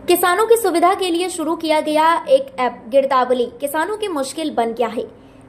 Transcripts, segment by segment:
किसानों की सुविधा के लिए शुरू किया गया एक ऐप गिरदावली किसानों की मुश्किल बन गया है।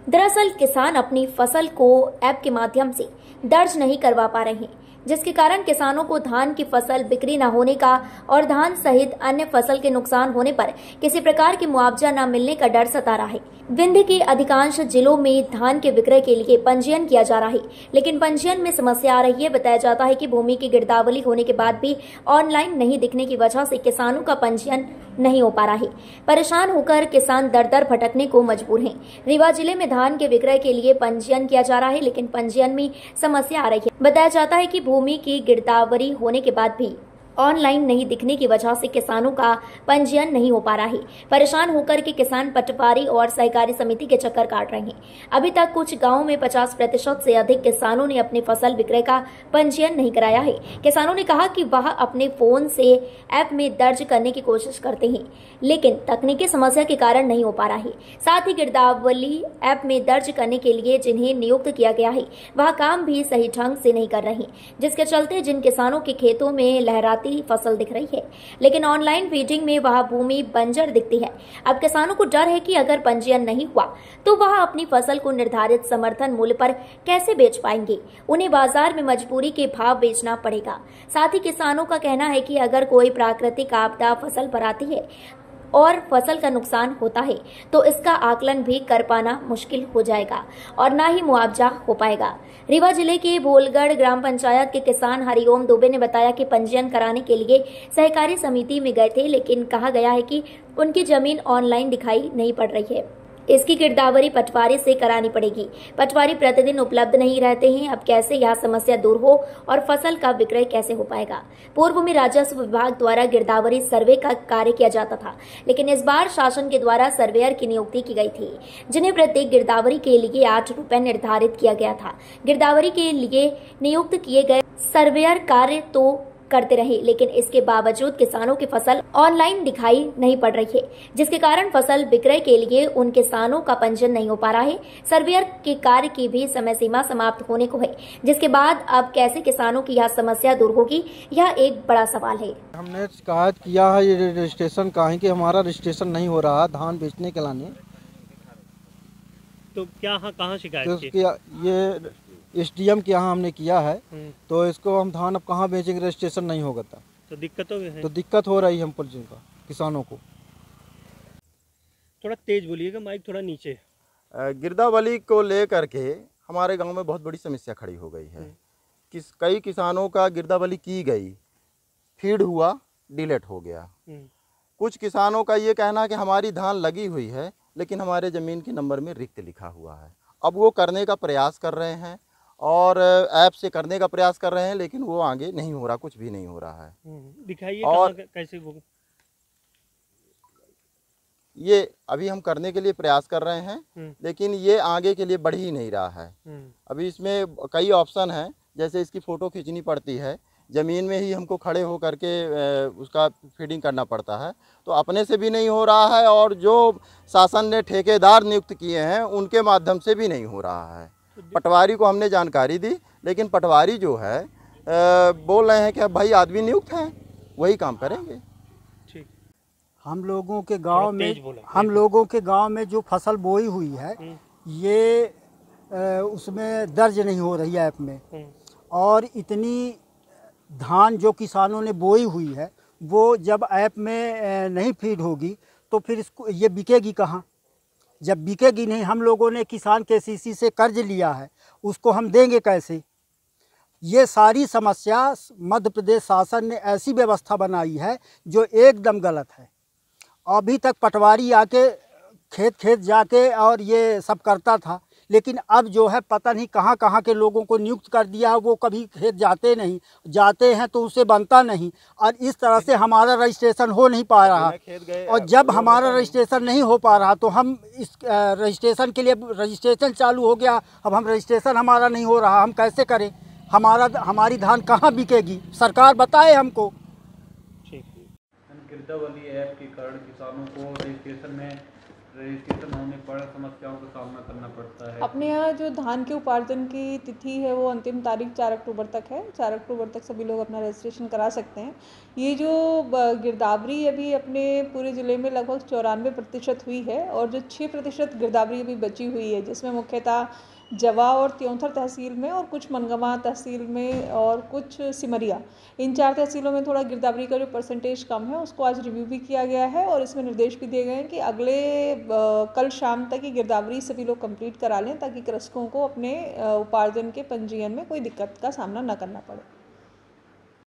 दरअसल किसान अपनी फसल को ऐप के माध्यम से दर्ज नहीं करवा पा रहे हैं, जिसके कारण किसानों को धान की फसल बिक्री न होने का और धान सहित अन्य फसल के नुकसान होने पर किसी प्रकार की मुआवजा न मिलने का डर सता रहा है। विंध्य के अधिकांश जिलों में धान के विक्रय के लिए पंजीयन किया जा रहा है, लेकिन पंजीयन में समस्या आ रही है। बताया जाता है कि भूमि की गिरदावली होने के बाद भी ऑनलाइन नहीं दिखने की वजह से किसानों का पंजीयन नहीं हो पा रहा है। परेशान होकर किसान दर दर भटकने को मजबूर हैं। रीवा जिले में धान के विक्रय के लिए पंजीयन किया जा रहा है, लेकिन पंजीयन में समस्या आ रही है। बताया जाता है कि भूमि की गिरदावरी होने के बाद भी ऑनलाइन नहीं दिखने की वजह से किसानों का पंजीयन नहीं हो पा रहा है। परेशान होकर के किसान पटवारी और सहकारी समिति के चक्कर काट रहे हैं। अभी तक कुछ गांवों में 50% से अधिक किसानों ने अपनी फसल विक्रय का पंजीयन नहीं कराया है। किसानों ने कहा कि वह अपने फोन से ऐप में दर्ज करने की कोशिश करते हैं, लेकिन तकनीकी समस्या के कारण नहीं हो पा रहा है। साथ ही गिरदावली ऐप में दर्ज करने के लिए जिन्हें नियुक्त किया गया है वह काम भी सही ढंग से नहीं कर रहे, जिसके चलते जिन किसानों के खेतों में लहराती फसल दिख रही है, लेकिन ऑनलाइन फीडिंग में वह भूमि बंजर दिखती है। अब किसानों को डर है कि अगर पंजीयन नहीं हुआ तो वह अपनी फसल को निर्धारित समर्थन मूल्य पर कैसे बेच पाएंगे। उन्हें बाजार में मजबूरी के भाव बेचना पड़ेगा। साथ ही किसानों का कहना है कि अगर कोई प्राकृतिक आपदा फसल पर आती है और फसल का नुकसान होता है तो इसका आकलन भी कर पाना मुश्किल हो जाएगा और ना ही मुआवजा हो पाएगा। रीवा जिले के भोलगढ़ ग्राम पंचायत के किसान हरिओम दुबे ने बताया कि पंजीयन कराने के लिए सहकारी समिति में गए थे, लेकिन कहा गया है कि उनकी जमीन ऑनलाइन दिखाई नहीं पड़ रही है। इसकी गिरदावरी पटवारी से करानी पड़ेगी। पटवारी प्रतिदिन उपलब्ध नहीं रहते हैं। अब कैसे यह समस्या दूर हो और फसल का विक्रय कैसे हो पाएगा। पूर्व में राजस्व विभाग द्वारा गिरदावरी सर्वे का कार्य किया जाता था, लेकिन इस बार शासन के द्वारा सर्वेयर की नियुक्ति की गई थी, जिन्हें प्रत्येक गिरदावरी के लिए 8 रुपए निर्धारित किया गया था। गिरदावरी के लिए नियुक्त किए गए सर्वेयर कार्य तो करते रहे, लेकिन इसके बावजूद किसानों की फसल ऑनलाइन दिखाई नहीं पड़ रही है, जिसके कारण फसल विक्रय के लिए उन किसानों का पंजीयन नहीं हो पा रहा है। सर्वेयर के कार्य की भी समय सीमा समाप्त होने को है, जिसके बाद अब कैसे किसानों की यह समस्या दूर होगी, यह एक बड़ा सवाल है। हमने शिकायत किया है ये रजिस्ट्रेशन का है कि हमारा रजिस्ट्रेशन नहीं हो रहा धान बेचने के लाने। तो क्या कहाँ शिकायत की? ये SDM के यहाँ हमने किया है, तो इसको हम धान अब कहाँ बेचेंगे, रजिस्ट्रेशन नहीं होगा तो दिक्कतों है। तो दिक्कत हो रही है हमको किसानों को। थोड़ा तेज बोलिएगा, माइक थोड़ा नीचे। गिरदावली को लेकर के हमारे गांव में बहुत बड़ी समस्या खड़ी हो गई है। कई किसानों का गिरदावली की गई, फीड हुआ, डिलीट हो गया। कुछ किसानों का ये कहना है कि हमारी धान लगी हुई है, लेकिन हमारे ज़मीन के नंबर में रिक्त लिखा हुआ है। अब वो करने का प्रयास कर रहे हैं और ऐप से करने का प्रयास कर रहे हैं, लेकिन वो आगे नहीं हो रहा, कुछ भी नहीं हो रहा है। दिखाइए और कैसे वो ये अभी हम करने के लिए प्रयास कर रहे हैं, लेकिन ये आगे के लिए बढ़ ही नहीं रहा है। अभी इसमें कई ऑप्शन हैं, जैसे इसकी फ़ोटो खींचनी पड़ती है, ज़मीन में ही हमको खड़े हो करके उसका फीडिंग करना पड़ता है, तो अपने से भी नहीं हो रहा है और जो शासन ने ठेकेदार नियुक्त किए हैं उनके माध्यम से भी नहीं हो रहा है। पटवारी को हमने जानकारी दी, लेकिन पटवारी जो है बोल रहे हैं कि अब भाई आदमी नियुक्त हैं, वही काम करेंगे। ठीक। हम लोगों के गांव में जो फसल बोई हुई है ये उसमें दर्ज नहीं हो रही है ऐप में, और इतनी धान जो किसानों ने बोई हुई है वो जब ऐप में नहीं फीड होगी तो फिर इसको ये बिकेगी कहाँ? जब बिकेगी नहीं, हम लोगों ने किसान KCC से कर्ज लिया है, उसको हम देंगे कैसे? ये सारी समस्या मध्य प्रदेश शासन ने ऐसी व्यवस्था बनाई है जो एकदम गलत है। अभी तक पटवारी आके खेत जाके और ये सब करता था, लेकिन अब जो है पता नहीं कहाँ के लोगों को नियुक्त कर दिया है, वो कभी खेत जाते नहीं, जाते हैं तो उसे बनता नहीं, और इस तरह से हमारा रजिस्ट्रेशन हो नहीं पा रहा। और जब हमारा रजिस्ट्रेशन नहीं हो पा रहा तो हम इस रजिस्ट्रेशन के लिए रजिस्ट्रेशन चालू हो गया, अब हम रजिस्ट्रेशन हमारा नहीं हो रहा, हम कैसे करें? हमारी धान कहाँ बिकेगी? सरकार बताए हमको। गिरदावली ऐप के कारण किसानों को रजिस्ट्रेशन में रजिस्ट्रेशन होने पर समस्याओं का सामना करना पड़ता है। अपने यहाँ जो धान के उपार्जन की तिथि है वो अंतिम तारीख 4 अक्टूबर तक है। 4 अक्टूबर तक सभी लोग अपना रजिस्ट्रेशन करा सकते हैं। ये जो गिरदावरी अभी अपने पूरे ज़िले में लगभग 94% हुई है और जो 6% गिरदावरी अभी बची हुई है, जिसमें मुख्यतः जवा और त्योंथर तहसील में और कुछ मनगवा तहसील में और कुछ सिमरिया, इन 4 तहसीलों में थोड़ा गिरदावरी का जो परसेंटेज कम है उसको आज रिव्यू भी किया गया है और इसमें निर्देश भी दिए गए हैं कि अगले कल शाम तक ही गिरदावरी सभी लोग कंप्लीट करा लें ताकि कृषकों को अपने उपार्जन के पंजीयन में कोई दिक्कत का सामना न करना पड़े।